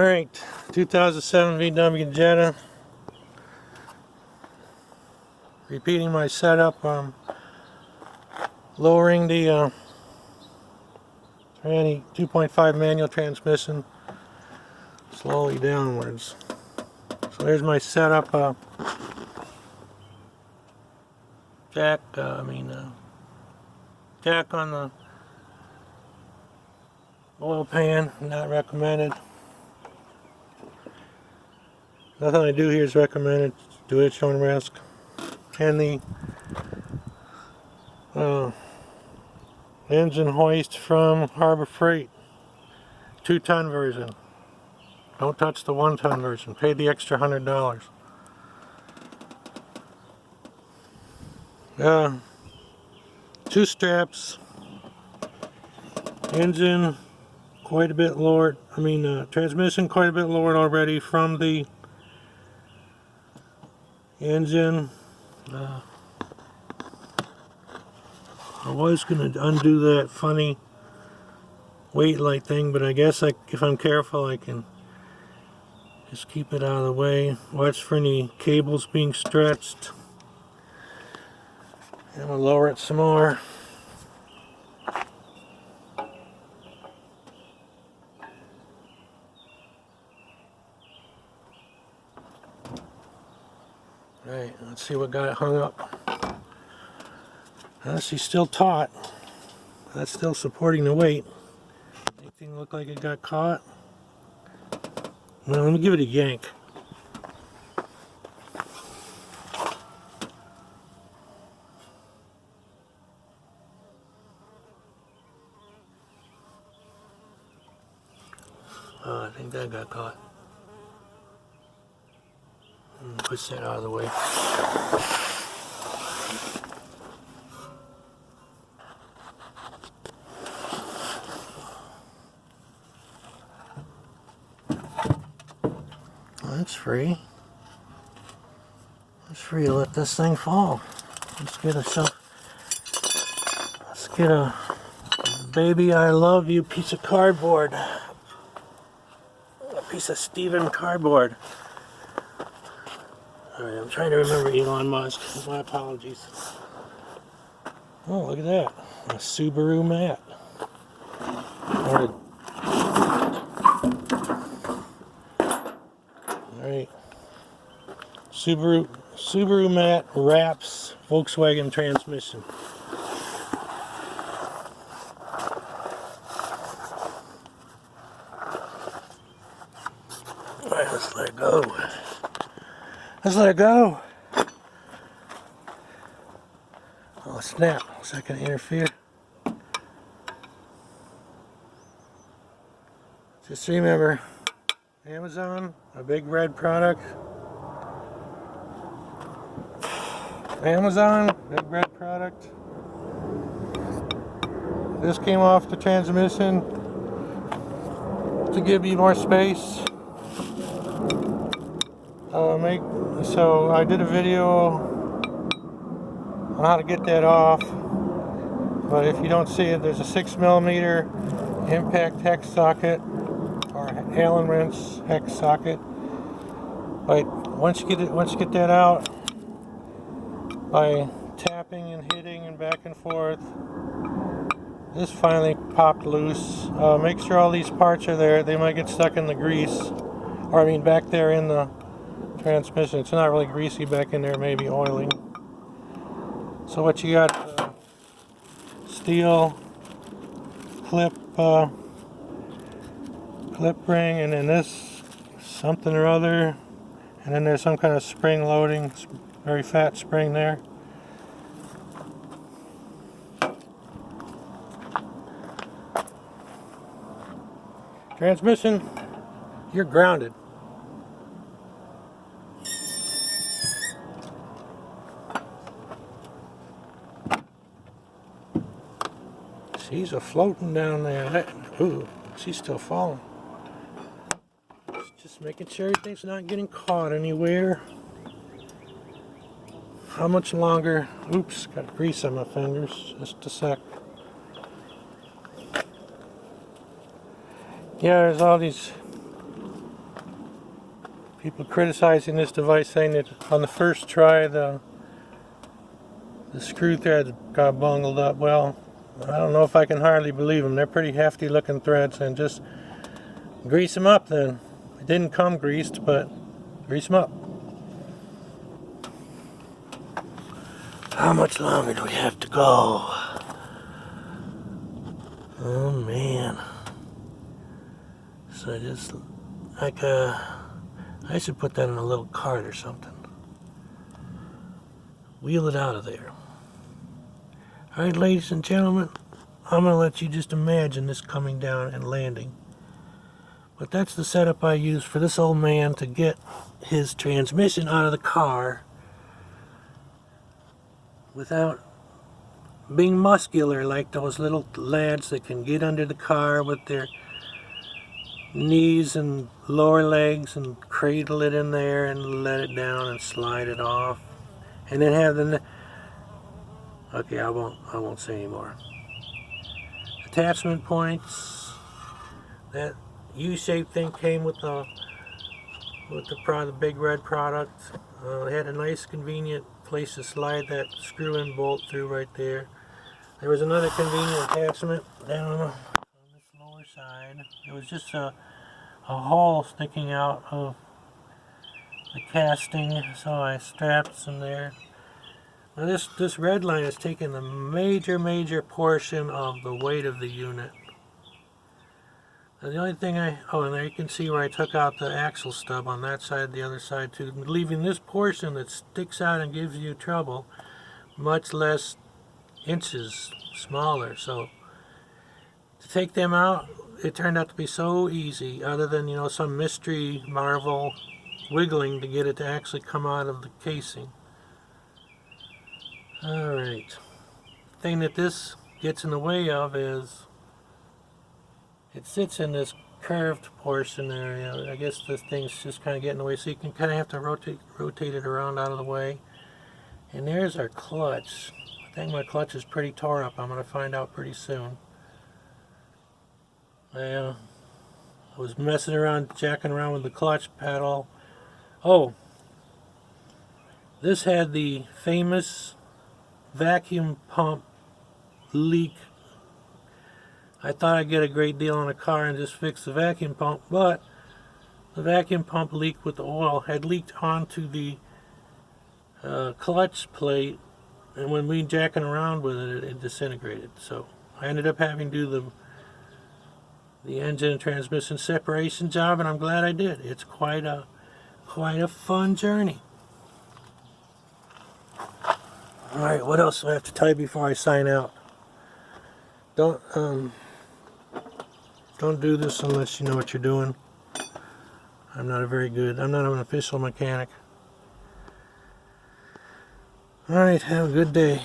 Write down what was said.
Alright, 2007 VW Jetta. Repeating my setup, lowering the 2.5 manual transmission slowly downwards. So there's my setup, jack on the oil pan, not recommended. Nothing I do here is recommended, do it at your own risk. And the engine hoist from Harbor Freight, 2-ton version. Don't touch the 1-ton version. Pay the extra $100. Two straps. Engine quite a bit lowered. Transmission quite a bit lowered already from the engine. I was going to undo that funny weight light thing, but I guess if I'm careful I can just keep it out of the way. Watch for any cables being stretched. And we'll lower it some more. Right, let's see what got it hung up. She's still taut. That's still supporting the weight. Anything look like it got caught? Well, let me give it a yank. Oh, I think that got caught. Push that out of the way. That's free. It's free to let this thing fall. Let's get a baby I love you piece of cardboard. A piece of Steven cardboard. Alright, I'm trying to remember Elon Musk. My apologies. Oh, look at that. A Subaru mat. Alright. Subaru mat wraps Volkswagen transmission. Alright, let's let it go. Let's let it go. Oh snap, is that going to interfere? Just remember, Amazon, a big red product. Amazon, big red product. This came off the transmission to give you more space. So I did a video on how to get that off, but if you don't see it, there's a 6mm impact hex socket or Allen wrench hex socket. But once you get that out, by tapping and hitting and back and forth, this finally popped loose. Make sure all these parts are there. They might get stuck in the grease, or back there in the transmission. It's not really greasy back in there, maybe oiling. So what you got, steel clip ring, and then this something or other, and then there's some kind of spring loading, very fat spring there. Transmission, you're grounded. She's floating down there. Ooh, she's still falling. Just making sure everything's not getting caught anywhere. How much longer? Oops, got grease on my fingers. Just a sec. Yeah, there's all these People criticizing this device, saying that on the first try the screw threads got bungled up. Well, I don't know if I can hardly believe them. They're pretty hefty looking threads, and just grease them up then. It didn't come greased, but grease them up. How much longer do we have to go? Oh man. So just like I should put that in a little cart or something. Wheel it out of there. Alright, ladies and gentlemen, I'm going to let you just imagine this coming down and landing. But that's the setup I used for this old man to get his transmission out of the car without being muscular like those little lads that can get under the car with their knees and lower legs and cradle it in there and let it down and slide it off, and then have the okay, I won't say anymore. Attachment points. That U-shaped thing came with the big red product. It had a nice convenient place to slide that screw-in bolt through right there. There was another convenient attachment down on this lower side. It was just a hole sticking out of the casting, so I strapped some there. Now this red line is taking a major portion of the weight of the unit. Now the only thing and there you can see where I took out the axle stub on that side, the other side too, leaving this portion that sticks out and gives you trouble much less inches smaller. So to take them out, it turned out to be so easy, other than, you know, some mystery marvel wiggling to get it to actually come out of the casing. Alright, the thing that this gets in the way of is it sits in this curved portion area. I guess this thing's just kind of getting in the way, so you can kind of have to rotate it around out of the way. And there's our clutch. I think my clutch is pretty tore up. I'm going to find out pretty soon. I was messing around, jacking around with the clutch pedal. Oh, this had the famous vacuum pump leak. I thought I'd get a great deal on a car and just fix the vacuum pump, but the vacuum pump leak with the oil had leaked onto the clutch plate, and when we jacking around with it, it disintegrated. So I ended up having to do the engine and transmission separation job, and I'm glad I did. It's quite a fun journey. Alright, what else do I have to tell you before I sign out? Don't do this unless you know what you're doing. I'm not an official mechanic. Alright, have a good day.